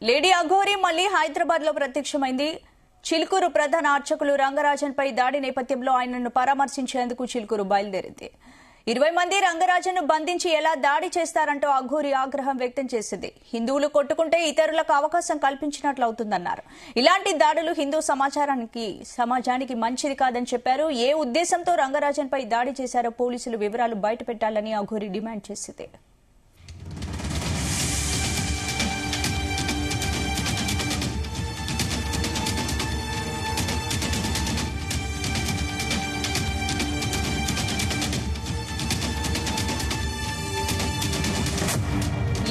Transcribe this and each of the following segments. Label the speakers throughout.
Speaker 1: Lady Aghori మళ్లీ హైదరాబాద్ లో ప్రత్యక్షమైంది. చిలుకూరు ప్రధాన అర్చకులు రంగరాజన్ పై దాడి నేపథ్యంలో ఆయనను పరామర్శించేందుకు చిలుకూరు బయలుదేరింది. 20 మంది రంగరాజన్ను బంధించి ఎలా దాడి చేస్తారంటూ అఘోరి ఆగ్రహం వ్యక్తం చేసింది. హిందువులు కొట్టుకుంటే ఇతరులకు అవకాశం కల్పించినట్లు అవుతుందన్నారు. ఇలాంటి దాడులు హిందూ సమాజానికి మంచిది కాదని చెప్పారు. ఏ ఉద్దేశంతో రంగరాజన్ పై దాడి చేశారో పోలీసులు వివరాలు బయటపెట్టాలని అఘోరి డిమాండ్ చేసింది.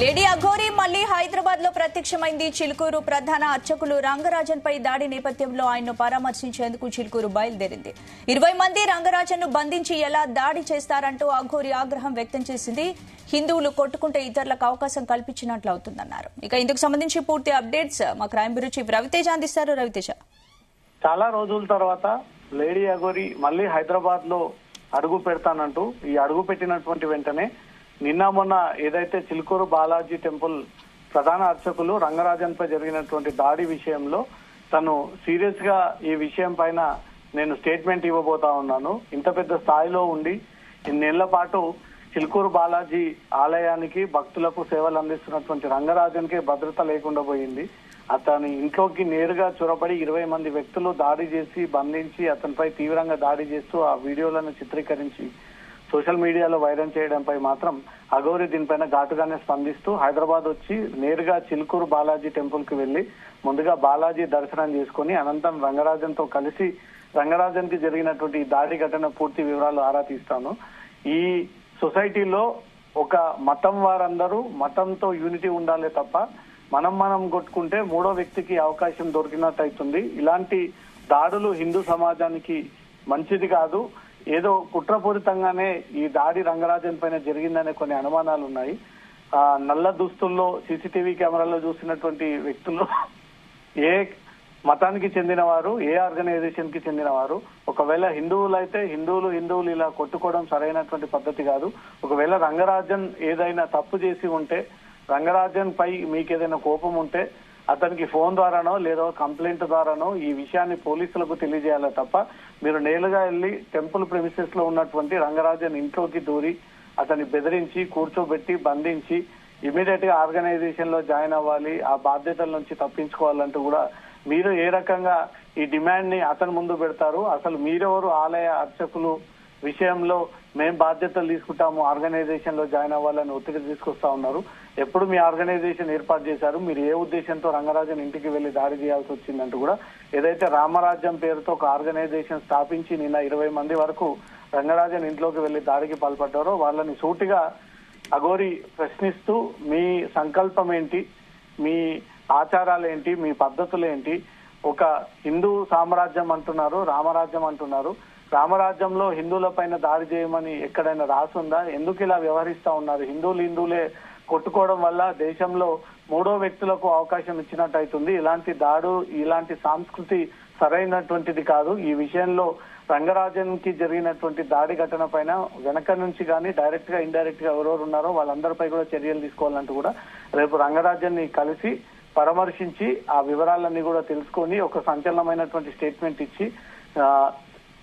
Speaker 1: లేడీ అఘోరి మళ్లీ హైదరాబాద్ లో ప్రత్యక్షమైంది. చిలుకూరు ప్రధాన అర్చకులు రంగరాజన్ పై దాడి నేపథ్యంలో ఆయన్ను పరామర్శించేందుకు చిలుకూరు బయలుదేరింది. 20 మంది రంగరాజన్ ను బంధించి ఎలా దాడి చేస్తారంటూ అఘోరి ఆగ్రహం వ్యక్తం చేసింది. హిందువులు కొట్టుకుంటే ఇతరులకు అవకాశం కల్పించినట్లు అవుతుందన్నారు. ఇక ఇందుకు సంబంధించి పూర్తి అప్డేట్స్ మా క్రైమ్ బ్యూరో చీఫ్ రవితేజ అందిస్తారు. రవితేజ,
Speaker 2: చాలా రోజుల తర్వాత లేడీ అఘోరి మళ్లీ హైదరాబాద్ లో అడుగు పెడతానంటూ ఈ అడుగు పెట్టినటువంటి వెంటనే నిన్న మొన్న ఏదైతే చిలుకూరు బాలాజీ టెంపుల్ ప్రధాన అర్చకులు రంగరాజన్ పై జరిగినటువంటి దాడి విషయంలో తను సీరియస్ గా ఈ విషయం పైన నేను స్టేట్మెంట్ ఇవ్వబోతా ఉన్నాను. ఇంత పెద్ద స్థాయిలో ఉండి ఇన్నేళ్ల పాటు చిలుకూరు బాలాజీ ఆలయానికి భక్తులకు సేవలు అందిస్తున్నటువంటి రంగరాజన్ కి భద్రత లేకుండా పోయింది. అతని ఇంట్లోకి నేరుగా చొరబడి 20 మంది వ్యక్తులు దాడి చేసి బంధించి అతనిపై తీవ్రంగా దాడి చేస్తూ ఆ వీడియోలను చిత్రీకరించి సోషల్ మీడియాలో వైరల్ చేయడంపై మాత్రం అఘోరి దీనిపైన ఘాటుగానే స్పందిస్తూ హైదరాబాద్ వచ్చి నేరుగా చిలుకూరు బాలాజీ టెంపుల్ కి వెళ్లి ముందుగా బాలాజీ దర్శనం చేసుకుని అనంతరం రంగరాజన్ తో కలిసి రంగరాజన్ కి జరిగినటువంటి దాడి ఘటన పూర్తి వివరాలు ఆరా తీస్తాను. ఈ సొసైటీలో ఒక మతం వారందరూ మతంతో యూనిటీ ఉండాలి తప్ప మనం కొట్టుకుంటే మూడో వ్యక్తికి అవకాశం దొరికినట్టు అవుతుంది. ఇలాంటి దాడులు హిందూ సమాజానికి మంచిది కాదు. ఏదో కుట్రపూరితంగానే ఈ దాడి రంగరాజన్ పైన జరిగిందనే కొన్ని అనుమానాలు ఉన్నాయి. నల్ల దుస్తుల్లో సీసీటీవీ కెమెరాలో చూసినటువంటి వ్యక్తులు ఏ మతానికి చెందిన వారు, ఏ ఆర్గనైజేషన్ కి చెందిన వారు, ఒకవేళ హిందువులు అయితే హిందువులు ఇలా కొట్టుకోవడం సరైనటువంటి పద్ధతి కాదు. ఒకవేళ రంగరాజన్ ఏదైనా తప్పు చేసి ఉంటే, రంగరాజన్ పై మీకు ఏదైనా కోపం ఉంటే అతనికి ఫోన్ ద్వారానో లేదా కంప్లైంట్ ద్వారానో ఈ విషయాన్ని పోలీసులకు తెలియజేయాలి తప్ప మీరు నేరుగా వెళ్లి టెంపుల్ ప్రెమిసెస్ లో ఉన్నటువంటి రంగరాజన్ ఇంట్లోకి దూరి అతన్ని బెదిరించి కూర్చోబెట్టి బంధించి ఇమీడియట్ గా ఆర్గనైజేషన్ లో జాయిన్ అవ్వాలి, ఆ బాధ్యతల నుంచి తప్పించుకోవాలంటూ కూడా మీరు ఏ రకంగా ఈ డిమాండ్ ని అతని ముందు పెడతారు? అసలు మీరెవరు? ఆలయ అర్చకులు విషయంలో మేం బాధ్యతలు తీసుకుంటాము, ఆర్గనైజేషన్ లో జాయిన్ అవ్వాలని ఒత్తిడి తీసుకొస్తా ఉన్నారు. ఎప్పుడు మీ ఆర్గనైజేషన్ ఏర్పాటు చేశారు? మీరు ఏ ఉద్దేశంతో రంగరాజన్ ఇంటికి వెళ్లి దాడి చేయాల్సి వచ్చిందంటూ కూడా ఏదైతే రామరాజ్యం పేరుతో ఒక ఆర్గనైజేషన్ స్థాపించి నిన్న 20 మంది వరకు రంగరాజన్ ఇంట్లోకి వెళ్లి దాడికి పాల్పడ్డారో వాళ్ళని సూటిగా అఘోరి ప్రశ్నిస్తూ మీ సంకల్పం ఏంటి, మీ ఆచారాలు ఏంటి, మీ పద్ధతులు ఏంటి? ఒక హిందూ సామ్రాజ్యం అంటున్నారు, రామరాజ్యం అంటున్నారు. రామరాజ్యంలో హిందువుల పైన దాడి చేయమని ఎక్కడైనా రాసుందా? ఎందుకు ఇలా వ్యవహరిస్తా ఉన్నారు? హిందువులే కొట్టుకోవడం వల్ల దేశంలో మూడో వ్యక్తులకు అవకాశం ఇచ్చినట్టు అవుతుంది. ఇలాంటి సంస్కృతి సరైనటువంటిది కాదు. ఈ విషయంలో రంగరాజన్ కి జరిగినటువంటి దాడి ఘటన పైన వెనక నుంచి కానీ డైరెక్ట్ గా ఇండైరెక్ట్ గా ఎవరెవరు ఉన్నారో వాళ్ళందరిపై కూడా చర్యలు తీసుకోవాలంటూ కూడా రేపు రంగరాజన్ ని కలిసి పరామర్శించి ఆ వివరాలన్నీ కూడా తెలుసుకొని ఒక సంచలనమైనటువంటి స్టేట్మెంట్ ఇచ్చి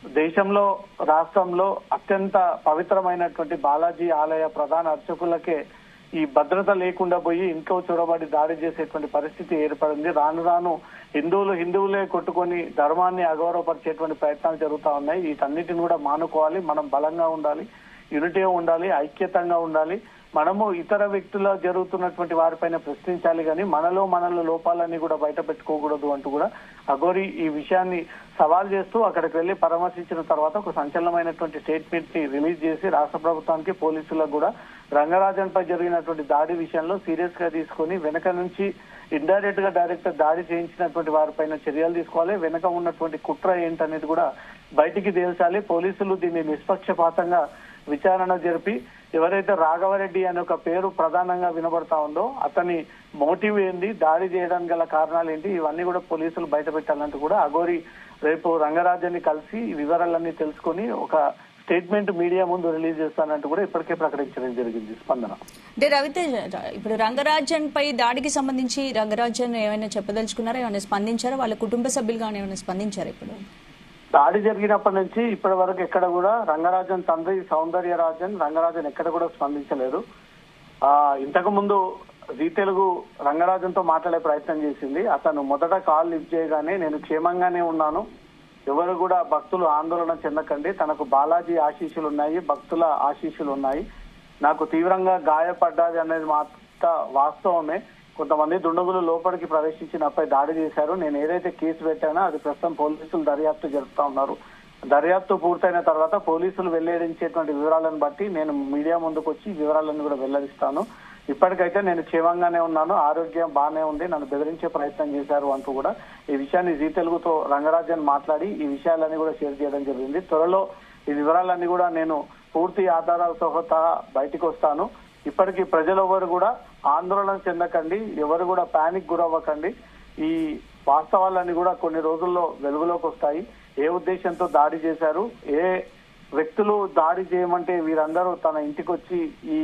Speaker 2: దేశంలో రాష్ట్రంలో అత్యంత పవిత్రమైనటువంటి బాలాజీ ఆలయ ప్రధాన అర్చకులకే ఈ భద్రత లేకుండా పోయి ఇంట్లో చొరబడి దాడి చేసేటువంటి పరిస్థితి ఏర్పడింది. రాను హిందువులే కొట్టుకొని ధర్మాన్ని అగౌరవపరిచేటువంటి ప్రయత్నాలు జరుగుతా ఉన్నాయి. వీటన్నిటిని కూడా మానుకోవాలి. మనం బలంగా ఉండాలి, యూనిటీగా ఉండాలి, ఐక్యతంగా ఉండాలి. మనము ఇతర వ్యక్తుల జరుగుతున్నటువంటి వారిపైన ప్రశ్నించాలి కానీ మనలో లోపాలన్నీ కూడా బయట పెట్టుకోకూడదు అంటూ కూడా అఘోరి ఈ విషయాన్ని సవాల్ చేస్తూ అక్కడికి వెళ్లి పరామర్శించిన తర్వాత ఒక సంచలనమైనటువంటి స్టేట్మెంట్ ని రిలీజ్ చేసి రాష్ట్ర ప్రభుత్వానికి పోలీసులకు కూడా రంగరాజన్ పై జరిగినటువంటి దాడి విషయంలో సీరియస్ గా తీసుకుని వెనక నుంచి ఇండైరెక్ట్ గా డైరెక్ట్ దాడి చేయించినటువంటి వారిపైన చర్యలు తీసుకోవాలి. వెనక ఉన్నటువంటి కుట్ర ఏంటనేది కూడా బయటికి తేల్చాలి. పోలీసులు దీన్ని నిష్పక్షపాతంగా విచారణ జరిపి ఎవరైతే రాఘవరెడ్డి అనే ఒక పేరు ప్రధానంగా వినబడతా ఉందో అతని మోటివ్ ఏంది, దాడి చేయడానికి గల కారణాలు ఏంటి, ఇవన్నీ కూడా పోలీసులు బయట పెట్టాలంటూ కూడా అఘోరి రేపు రంగరాజన్ని కలిసి వివరాలన్నీ తెలుసుకొని ఒక స్టేట్మెంట్ మీడియా ముందు రిలీజ్ చేస్తానంటూ కూడా ఇప్పటికే ప్రకటించడం జరిగింది. స్పందన
Speaker 1: అంటే రవితేజ, ఇప్పుడు రంగరాజన్ పై దాడికి సంబంధించి రంగరాజన్ ఏమైనా చెప్పదలుచుకున్నారా, ఏమైనా స్పందించారా, వాళ్ళ కుటుంబ సభ్యులుగా ఏమైనా స్పందించారా? ఇప్పుడు
Speaker 2: దాడి జరిగినప్పటి నుంచి ఇప్పటి వరకు ఎక్కడ కూడా రంగరాజన్ తండ్రి సౌందర్యరాజన్ రంగరాజన్ ఎక్కడ కూడా స్పందించలేదు. ఇంతకు ముందు జీ తెలుగు రంగరాజన్ తో మాట్లాడే ప్రయత్నం చేసింది. అతను మొదట కాల్ లిఫ్ట్ చేయగానే నేను క్షేమంగానే ఉన్నాను, ఎవరు కూడా భక్తులు ఆందోళన చెందకండి, తనకు బాలాజీ ఆశీస్సులు ఉన్నాయి, భక్తుల ఆశీస్సులు ఉన్నాయి, నాకు తీవ్రంగా గాయపడ్డాది అనేది మాత్రం వాస్తవమే, కొంతమంది దుండగులు లోపలికి ప్రవేశించి నాపై దాడి చేశారు, నేను ఏదైతే కేసు పెట్టానో అది ప్రస్తుతం పోలీసులు దర్యాప్తు జరుపుతా ఉన్నారు, దర్యాప్తు పూర్తయిన తర్వాత పోలీసులు వెల్లడించేటువంటి వివరాలను బట్టి నేను మీడియా ముందుకు వచ్చి వివరాలను కూడా వెల్లడిస్తాను, ఇప్పటికైతే నేను క్షేమంగానే ఉన్నాను, ఆరోగ్యం బాగానే ఉంది, నన్ను బెదిరించే ప్రయత్నం చేశారు అంటూ కూడా ఈ విషయాన్ని జీ తెలుగుతో రంగరాజన్ మాట్లాడి ఈ విషయాలన్నీ కూడా షేర్ చేయడం జరిగింది. త్వరలో ఈ వివరాలన్నీ కూడా నేను పూర్తి ఆధారాలతో సహా బయటకు వస్తాను, ఇప్పటికీ ప్రజలెవరు కూడా ఆందోళన చెందకండి, ఎవరు కూడా పానిక్ గురవ్వకండి, ఈ వాస్తవాలన్నీ కూడా కొన్ని రోజుల్లో వెలుగులోకి వస్తాయి, ఏ ఉద్దేశంతో దాడి చేశారు, ఏ వ్యక్తులు దాడి చేయమంటే వీరందరూ తన ఇంటికి వచ్చి ఈ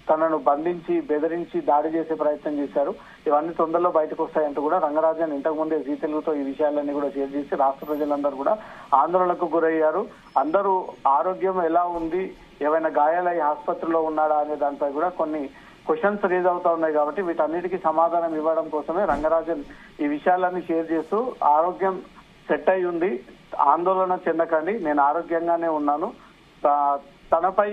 Speaker 2: తనను బంధించి బెదిరించి దాడి చేసే ప్రయత్నం చేశారు, ఇవన్నీ తొందరలో బయటకు వస్తాయంటూ కూడా రంగరాజన్ ఇంతకు ముందే జీ తెలుగుతో ఈ విషయాలన్నీ కూడా షేర్ చేసి రాష్ట్ర ప్రజలందరూ కూడా ఆందోళనకు గురయ్యారు, అందరూ ఆరోగ్యం ఎలా ఉంది, ఏమైనా గాయాలై ఆసుపత్రిలో ఉన్నాడా అనే దానిపై కూడా కొన్ని క్వశ్చన్స్ రేజ్ అవుతా ఉన్నాయి. కాబట్టి వీటన్నిటికీ సమాధానం ఇవ్వడం కోసమే రంగరాజన్ ఈ విషయాలన్నీ షేర్ చేస్తూ ఆరోగ్యం సెట్ అయి ఉంది, ఆందోళన చెందకండి, నేను ఆరోగ్యంగానే ఉన్నాను, తనపై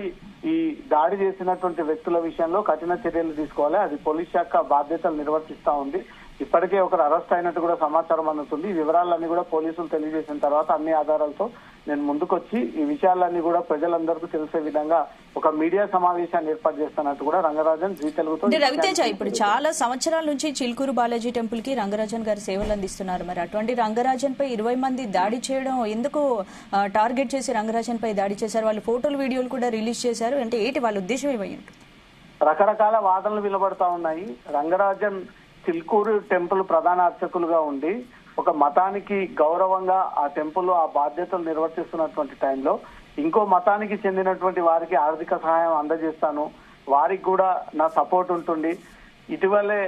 Speaker 2: ఈ దాడి చేసినటువంటి వ్యక్తుల విషయంలో కఠిన చర్యలు తీసుకోవాలి, అది పోలీస్ శాఖ బాధ్యతలు నిర్వర్తిస్తా ఉంది, ఇప్పటికే ఒకరు అరెస్ట్ అయినట్టు కూడా సమాచారం అందుతుంది, ఈ వివరాలన్నీ కూడా పోలీసులు తెలియజేసిన తర్వాత అన్ని ఆధారాలతో నేను ముందుకొచ్చి ఈ విషయాలన్నీ కూడా ప్రజలందరికీ తెలిసే విధంగా ఒక మీడియా సమావేశాన్ని ఏర్పాటు చేస్తున్నట్టు కూడా రంగరాజన్ జీ తెలుగుతో.
Speaker 1: రవితేజ, ఇప్పుడు చాలా సంవత్సరాల నుంచి చిలుకూరు బాలాజీ టెంపుల్ కి రంగరాజన్ గారు సేవలు అందిస్తున్నారు, మరి అటువంటి రంగరాజన్ పై 20 మంది దాడి చేయడం ఎందుకు టార్గెట్ చేసి రంగరాజన్ పై దాడి చేశారు? వాళ్ళు ఫోటోలు వీడియోలు కూడా రిలీజ్ చేశారు, అంటే ఏంటి వాళ్ళ ఉద్దేశం ఏమై ఉంటుంది?
Speaker 2: రకరకాల వాదనలు వినబడతా ఉన్నాయి. రంగరాజన్ చిలుకూరు టెంపుల్ ప్రధాన అర్చకులుగా ఉండి ఒక మతానికి గౌరవంగా ఆ టెంపుల్ ఆ బాధ్యతలు నిర్వర్తిస్తున్నటువంటి టైంలో ఇంకో మతానికి చెందినటువంటి వారికి ఆర్థిక సహాయం అందజేస్తాను, వారికి కూడా నా సపోర్ట్ ఉంటుంది, ఇటీవలే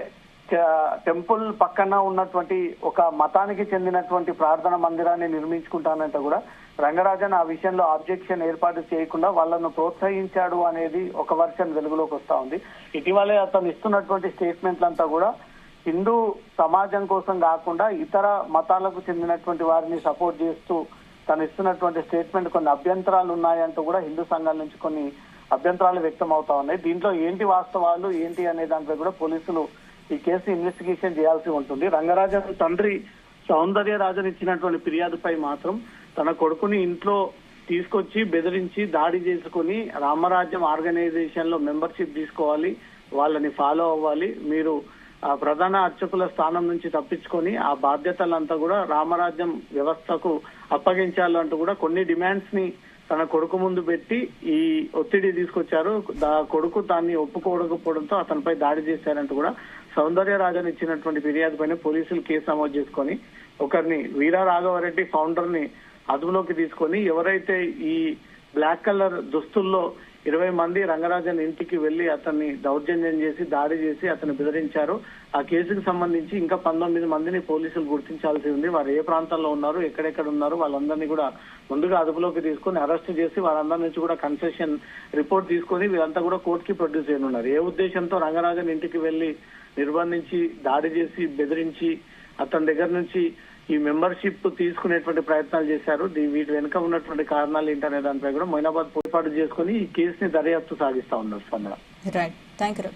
Speaker 2: టెంపుల్ పక్కన ఉన్నటువంటి ఒక మతానికి చెందినటువంటి ప్రార్థన మందిరాన్ని నిర్మించుకుంటానంటే కూడా రంగరాజన్ ఆ విషయంలో ఆబ్జెక్షన్ ఏర్పాటు చేయకుండా వాళ్ళను ప్రోత్సహించాడు అనేది ఒక వర్షన్ వెలుగులోకి వస్తా ఉంది. ఇటీవలే అతను ఇస్తున్నటువంటి స్టేట్మెంట్లంతా కూడా హిందూ సమాజం కోసం కాకుండా ఇతర మతాలకు చెందినటువంటి వారిని సపోర్ట్ చేస్తూ తను ఇస్తున్నటువంటి స్టేట్మెంట్ కొన్ని అభ్యంతరాలు ఉన్నాయంటూ కూడా హిందూ సంఘాల నుంచి కొన్ని అభ్యంతరాలు వ్యక్తం అవుతా ఉన్నాయి. దీంట్లో ఏంటి వాస్తవాలు ఏంటి అనే దానిపై కూడా పోలీసులు ఈ కేసు ఇన్వెస్టిగేషన్ చేయాల్సి ఉంటుంది. రంగరాజన్ తండ్రి సౌందర్యరాజన్ ఇచ్చినటువంటి ఫిర్యాదుపై మాత్రం తన కొడుకుని ఇంట్లో తీసుకొచ్చి బెదిరించి దాడి చేసుకుని రామరాజ్యం ఆర్గనైజేషన్ లో మెంబర్షిప్ తీసుకోవాలి, వాళ్ళని ఫాలో అవ్వాలి, మీరు ఆ ప్రధాన అర్చకుల స్థానం నుంచి తప్పించుకొని ఆ బాధ్యతలంతా కూడా రామరాజ్యం వ్యవస్థకు అప్పగించాలంటూ కూడా కొన్ని డిమాండ్స్ ని తన కొడుకు ముందు పెట్టి ఈ ఒత్తిడి తీసుకొచ్చారు. కొడుకు దాన్ని ఒప్పుకోకపోవడంతో అతనిపై దాడి చేశారంటూ కూడా సౌందర్యరాజన్ ఇచ్చినటువంటి ఫిర్యాదు పైన పోలీసులు కేసు నమోదు చేసుకొని ఒకరిని వీరా రాఘవరెడ్డి ఫౌండర్ ని అదుపులోకి తీసుకొని ఎవరైతే ఈ బ్లాక్ కలర్ దుస్తుల్లో 20 మంది రంగరాజన్ ఇంటికి వెళ్లి అతన్ని దౌర్జన్యం చేసి దాడి చేసి అతన్ని బెదిరించారు, ఆ కేసుకు సంబంధించి ఇంకా 19 మందిని పోలీసులు గుర్తించాల్సి ఉంది, వారు ఏ ప్రాంతాల్లో ఉన్నారు, ఎక్కడెక్కడ ఉన్నారు, వాళ్ళందరినీ కూడా ముందుగా అదుపులోకి తీసుకుని అరెస్ట్ చేసి వారందరి నుంచి కూడా కన్ఫెషన్ రిపోర్ట్ తీసుకొని వీరంతా కూడా కోర్టుకి ప్రొడ్యూస్ చేయనున్నారు. ఏ ఉద్దేశంతో రంగరాజన్ ఇంటికి వెళ్లి నిర్బంధించి దాడి చేసి బెదిరించి అతని దగ్గర నుంచి ఈ మెంబర్షిప్ తీసుకునేటువంటి ప్రయత్నాలు చేశారు, వీటి వెనుక ఉన్నటువంటి కారణాలు ఏంటనే దానిపై కూడా మొయినాబాద్ పోర్పాటు చేసుకుని ఈ కేసుని దర్యాప్తు సాగిస్తా ఉన్నారు. స్పందన.
Speaker 1: Right, thank you.